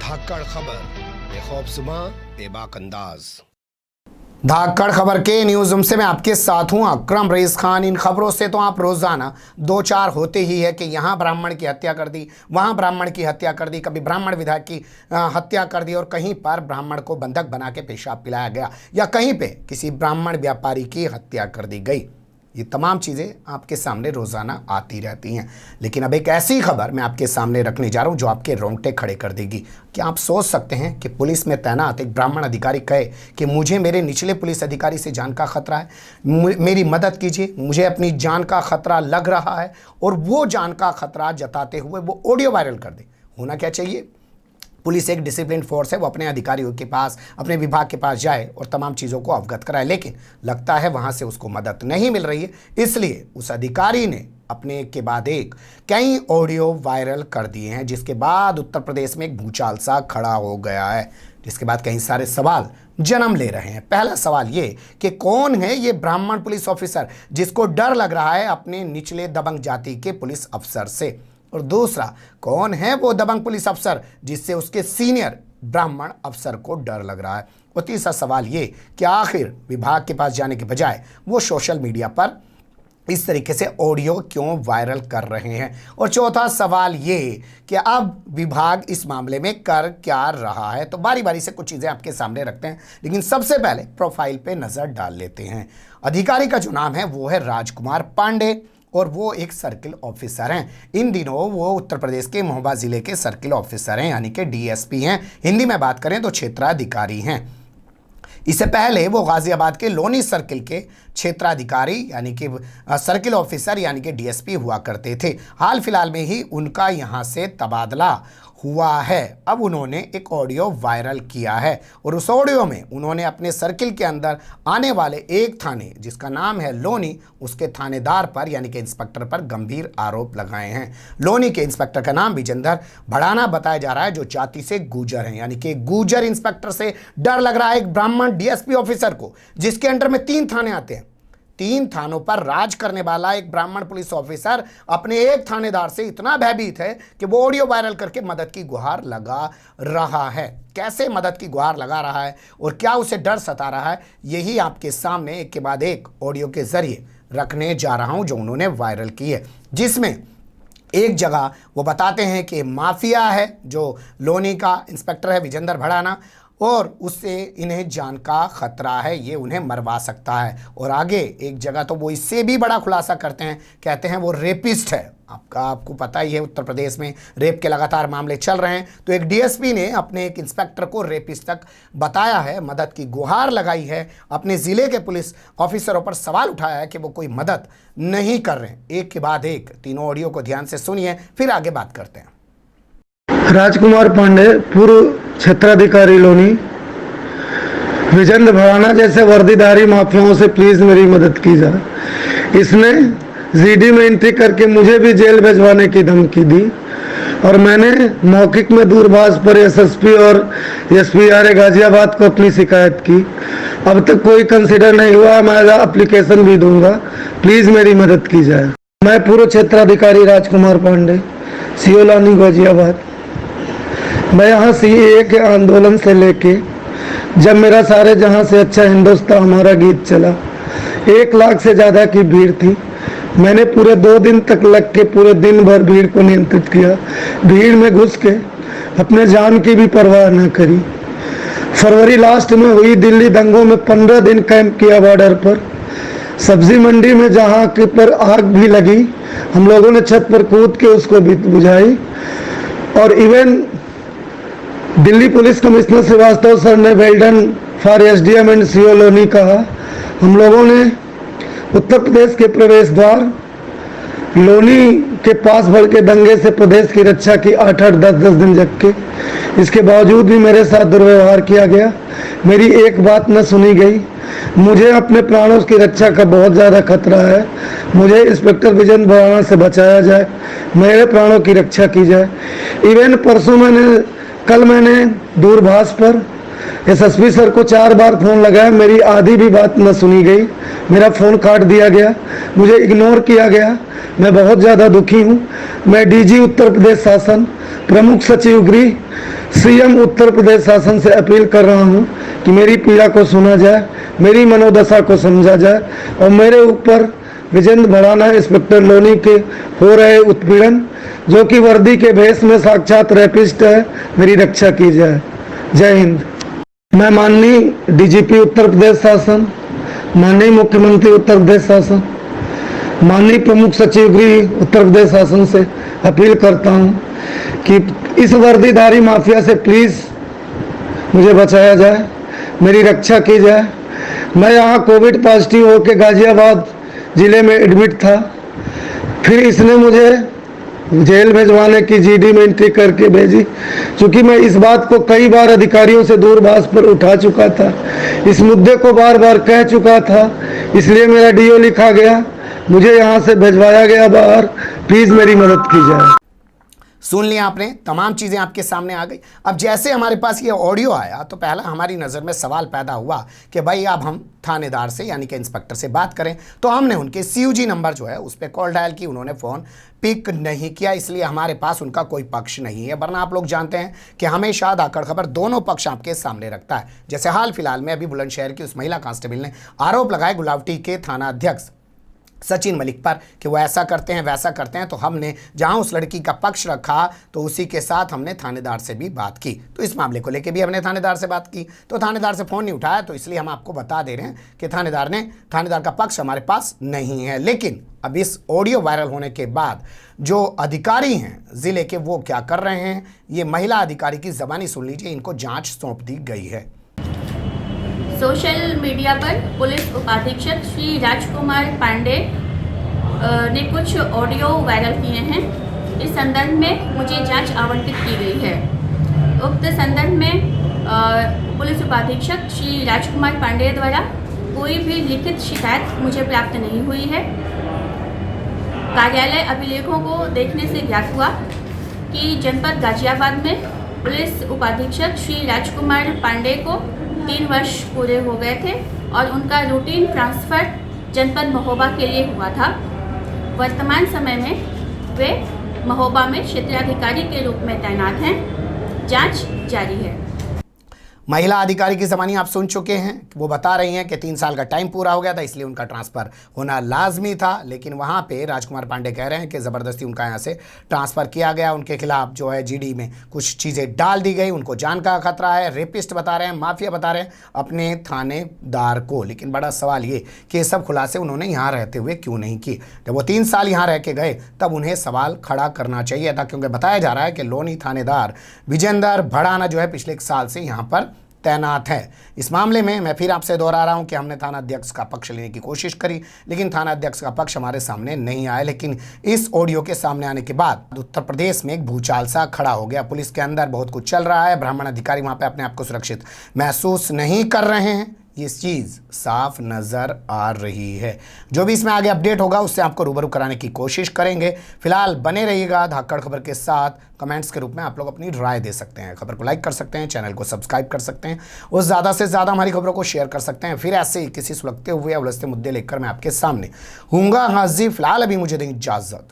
धाकड़ खबर बेखौफज़ुबां बेबाक अंदाज। धाकड़ खबर के न्यूज़ रूम से मैं आपके साथ हूं अकरम रईस खान। इन खबरों से तो आप रोज़ाना दो चार होते ही है कि यहाँ ब्राह्मण की हत्या कर दी, वहाँ ब्राह्मण की हत्या कर दी, कभी ब्राह्मण विधायक की हत्या कर दी और कहीं पर ब्राह्मण को बंधक बना के पेशाब पिलाया गया या कहीं पे किसी ब्राह्मण व्यापारी की हत्या कर दी गई। ये तमाम चीज़ें आपके सामने रोज़ाना आती रहती हैं, लेकिन अब एक ऐसी खबर मैं आपके सामने रखने जा रहा हूँ जो आपके रोंगटे खड़े कर देगी। क्या आप सोच सकते हैं कि पुलिस में तैनात एक ब्राह्मण अधिकारी कहे कि मुझे मेरे निचले पुलिस अधिकारी से जान का खतरा है, मेरी मदद कीजिए, मुझे अपनी जान का खतरा लग रहा है, और वो जान का खतरा जताते हुए वो ऑडियो वायरल कर दे। होना क्या चाहिए? पुलिस एक डिसिप्लिन फोर्स है, वो अपने अधिकारियों के पास, अपने विभाग के पास जाए और तमाम चीज़ों को अवगत कराए, लेकिन लगता है वहाँ से उसको मदद नहीं मिल रही है। इसलिए उस अधिकारी ने अपने एक के बाद एक कई ऑडियो वायरल कर दिए हैं, जिसके बाद उत्तर प्रदेश में एक भूचाल सा खड़ा हो गया है, जिसके बाद कई सारे सवाल जन्म ले रहे हैं। पहला सवाल ये कि कौन है ये ब्राह्मण पुलिस ऑफिसर जिसको डर लग रहा है अपने निचले दबंग जाति के पुलिस अफसर से, और दूसरा कौन है वो दबंग पुलिस अफसर जिससे उसके सीनियर ब्राह्मण अफसर को डर लग रहा है, और तीसरा सवाल ये कि आखिर विभाग के पास जाने के बजाय वो सोशल मीडिया पर इस तरीके से ऑडियो क्यों वायरल कर रहे हैं, और चौथा सवाल ये कि अब विभाग इस मामले में कर क्या रहा है। तो बारी बारी से कुछ चीज़ें आपके सामने रखते हैं, लेकिन सबसे पहले प्रोफाइल पे नज़र डाल लेते हैं। अधिकारी का जो नाम है वो है राजकुमार पांडे और वो एक सर्किल ऑफिसर हैं। इन दिनों वो उत्तर प्रदेश के महोबा ज़िले के सर्किल ऑफिसर हैं, यानी कि डीएसपी हैं। हिंदी में बात करें तो क्षेत्राधिकारी हैं। इससे पहले वो गाजियाबाद के लोनी सर्किल के क्षेत्राधिकारी यानी कि सर्किल ऑफिसर यानी कि डीएसपी हुआ करते थे। हाल फिलहाल में ही उनका यहाँ से तबादला हुआ है। अब उन्होंने एक ऑडियो वायरल किया है और उस ऑडियो में उन्होंने अपने सर्किल के अंदर आने वाले एक थाने जिसका नाम है लोनी, उसके थानेदार पर यानी कि इंस्पेक्टर पर गंभीर आरोप लगाए हैं। लोनी के इंस्पेक्टर का नाम विजेंद्र भड़ाना बताया जा रहा है, जो जाति से गुर्जर हैं, यानी कि गुर्जर इंस्पेक्टर से डर लग रहा है एक ब्राह्मण डीएसपी ऑफिसर को, जिसके अंडर में 3 थाने आते हैं। 3 थानों पर राज करने वाला एक ब्राह्मण पुलिस ऑफिसर अपने एक थानेदार से इतना भयभीत है कि वो ऑडियो वायरल करके मदद की गुहार लगा रहा है। कैसे मदद की गुहार लगा रहा है और क्या उसे डर सता रहा है, यही आपके सामने एक के बाद एक ऑडियो के जरिए रखने जा रहा हूं जो उन्होंने वायरल की है, जिसमें एक जगह वो बताते हैं कि माफिया है जो लोनी का इंस्पेक्टर है विजेंद्र भड़ाना, और उससे इन्हें जान का खतरा है, ये उन्हें मरवा सकता है। और आगे एक जगह तो वो इससे भी बड़ा खुलासा करते हैं, कहते हैं वो रेपिस्ट है। आपको पता ही है उत्तर प्रदेश में रेप के लगातार मामले चल रहे हैं, तो एक डीएसपी ने अपने एक इंस्पेक्टर को रेपिस्ट तक बताया है, मदद की गुहार लगाई है, अपने ज़िले के पुलिस ऑफिसरों पर सवाल उठाया है कि वो कोई मदद नहीं कर रहे हैं। एक के बाद एक तीनों ऑडियो को ध्यान से सुनिए, फिर आगे बात करते हैं। राजकुमार पांडे, पूर्व क्षेत्राधिकारी लोनी। विजेंद्र भड़ाना जैसे वर्दीधारी माफियाओं से प्लीज मेरी मदद की जाए। इसने जीडी में एंट्री करके मुझे भी जेल भिजवाने की धमकी दी और मैंने मौखिक में दूरभाष पर एसएसपी और एसपीआर गाजियाबाद को अपनी शिकायत की। अब तक कोई कंसिडर नहीं हुआ। मैं एप्लीकेशन भी दूंगा, प्लीज मेरी मदद की जाए। मैं पूर्व क्षेत्राधिकारी राजकुमार पांडे, सियोलानी गाजियाबाद। मैं यहाँ सीएए के आंदोलन से लेके जब मेरा सारे जहाँ से अच्छा हिंदुस्तान हमारा गीत चला, 1 लाख से ज़्यादा की भीड़ थी। मैंने पूरे 2 दिन तक लग के पूरे दिन भर भीड़ को नियंत्रित किया, भीड़ में घुस के अपने जान की भी परवाह न करी। फरवरी लास्ट में हुई दिल्ली दंगों में 15 दिन कैंप किया बॉर्डर पर। सब्जी मंडी में जहाँ के पर आग भी लगी, हम लोगों ने छत पर कूद के उसको भी बुझाई। और even Delhi police commissioner Shrivastava sir ने well done for SDM and CO Loni कहा। हम लोगों ने उत्तर प्रदेश के प्रवेश द्वार लोनी के पास बढ़ के दंगे से प्रदेश की रक्षा की 8-8, 10-10 दिन जग के। इसके बावजूद भी मेरे साथ दुर्व्यवहार किया गया, मेरी एक बात न सुनी गई। मुझे अपने प्राणों की रक्षा का बहुत ज़्यादा खतरा है। मुझे इंस्पेक्टर विजेंद्र भड़ाना से बचाया जाए, मेरे प्राणों की रक्षा की जाए। इवन परसों कल मैंने दूरभाष पर एसएसपी सर को 4 बार फ़ोन लगाया, मेरी आधी भी बात न सुनी गई। मेरा फ़ोन काट दिया गया, मुझे इग्नोर किया गया। मैं बहुत ज़्यादा दुखी हूँ। मैं डीजी उत्तर प्रदेश शासन, प्रमुख सचिव गृह सीएम उत्तर प्रदेश शासन से अपील कर रहा हूं कि मेरी पीड़ा को सुना जाए, मेरी मनोदशा को समझा जाए और मेरे ऊपर विजेंद्र भड़ाना इंस्पेक्टर लोनी के हो रहे उत्पीड़न, जो कि वर्दी के भेष में साक्षात रेपिस्ट है, मेरी रक्षा की जाए। जय हिंद। मैं माननीय डीजीपी उत्तर प्रदेश शासन, माननीय मुख्यमंत्री उत्तर प्रदेश शासन, माननीय प्रमुख सचिव गृह उत्तर प्रदेश शासन से अपील करता हूं कि इस वर्दीधारी माफिया से प्लीज़ मुझे बचाया जाए, मेरी रक्षा की जाए। मैं यहाँ कोविड पॉजिटिव होकर गाजियाबाद ज़िले में एडमिट था, फिर इसने मुझे जेल भिजवाने की जीडी में एंट्री करके भेजी। चूँकि मैं इस बात को कई बार अधिकारियों से दूरभाष पर उठा चुका था, इस मुद्दे को बार बार कह चुका था, इसलिए मेरा डीओ लिखा गया, मुझे यहाँ से भिजवाया गया बाहर। प्लीज़ मेरी मदद की जाए। सुन लिया आपने, तमाम चीज़ें आपके सामने आ गई। अब जैसे हमारे पास ये ऑडियो आया तो पहला हमारी नज़र में सवाल पैदा हुआ कि भाई अब हम थानेदार से यानी कि इंस्पेक्टर से बात करें, तो हमने उनके सीयूजी नंबर जो है उस पर कॉल डायल की, उन्होंने फ़ोन पिक नहीं किया, इसलिए हमारे पास उनका कोई पक्ष नहीं है। वरना आप लोग जानते हैं कि हमेशा धाकड़ खबर दोनों पक्ष आपके सामने रखता है। जैसे हाल फिलहाल में अभी बुलंदशहर की उस महिला कांस्टेबल ने आरोप लगाए गुलावटी के थाना अध्यक्ष सचिन मलिक पर कि वो ऐसा करते हैं वैसा करते हैं, तो हमने जहां उस लड़की का पक्ष रखा तो उसी के साथ हमने थानेदार से भी बात की। तो इस मामले को लेकर भी हमने थानेदार से बात की, तो थानेदार से फ़ोन नहीं उठाया, तो इसलिए हम आपको बता दे रहे हैं कि थानेदार का पक्ष हमारे पास नहीं है। लेकिन अब इस ऑडियो वायरल होने के बाद जो अधिकारी हैं ज़िले के, वो क्या कर रहे हैं, ये महिला अधिकारी की ज़बानी सुन लीजिए, इनको जाँच सौंप दी गई है। सोशल मीडिया पर पुलिस उपाधीक्षक श्री राजकुमार पांडे ने कुछ ऑडियो वायरल किए हैं। इस संदर्भ में मुझे जांच आवंटित की गई है। उक्त संदर्भ में पुलिस उपाधीक्षक श्री राजकुमार पांडे द्वारा कोई भी लिखित शिकायत मुझे प्राप्त नहीं हुई है। कार्यालय अभिलेखों को देखने से ज्ञात हुआ कि जनपद गाजियाबाद में पुलिस उपाधीक्षक श्री राजकुमार पांडे को 3 वर्ष पूरे हो गए थे और उनका रूटीन ट्रांसफ़र जनपद महोबा के लिए हुआ था। वर्तमान समय में वे महोबा में क्षेत्राधिकारी के रूप में तैनात हैं। जांच जारी है। महिला अधिकारी की ज़बानी आप सुन चुके हैं, वो बता रही हैं कि 3 साल का टाइम पूरा हो गया था, इसलिए उनका ट्रांसफ़र होना लाजमी था। लेकिन वहाँ पे राजकुमार पांडे कह रहे हैं कि ज़बरदस्ती उनका यहाँ से ट्रांसफ़र किया गया, उनके खिलाफ जो है जीडी में कुछ चीज़ें डाल दी गई, उनको जान का खतरा है, रेपिस्ट बता रहे हैं, माफिया बता रहे हैं अपने थानेदार को। लेकिन बड़ा सवाल ये कि ये सब खुलासे उन्होंने यहाँ रहते हुए क्यों नहीं किए। जब वो 3 साल यहाँ रह के गए तब उन्हें सवाल खड़ा करना चाहिए था, क्योंकि बताया जा रहा है कि लोनी थानेदार विजेंद्र भड़ाना जो है पिछले 1 साल से यहाँ पर तैनात है। इस मामले में मैं फिर आपसे दोहरा रहा हूं कि हमने थाना अध्यक्ष का पक्ष लेने की कोशिश करी, लेकिन थाना अध्यक्ष का पक्ष हमारे सामने नहीं आया। लेकिन इस ऑडियो के सामने आने के बाद उत्तर प्रदेश में एक भूचाल सा खड़ा हो गया। पुलिस के अंदर बहुत कुछ चल रहा है, ब्राह्मण अधिकारी वहां पे अपने आप को सुरक्षित महसूस नहीं कर रहे हैं, ये चीज़ साफ नज़र आ रही है। जो भी इसमें आगे अपडेट होगा उससे आपको रूबरू कराने की कोशिश करेंगे। फिलहाल बने रहिएगा धाकड़ खबर के साथ। कमेंट्स के रूप में आप लोग अपनी राय दे सकते हैं, खबर को लाइक कर सकते हैं, चैनल को सब्सक्राइब कर सकते हैं और ज़्यादा से ज़्यादा हमारी खबरों को शेयर कर सकते हैं। फिर ऐसे ही किसी सुलगते हुए या उलझते मुद्दे लेकर मैं आपके सामने हूँगा हाजिर। फिलहाल अभी मुझे दें इजाज़त।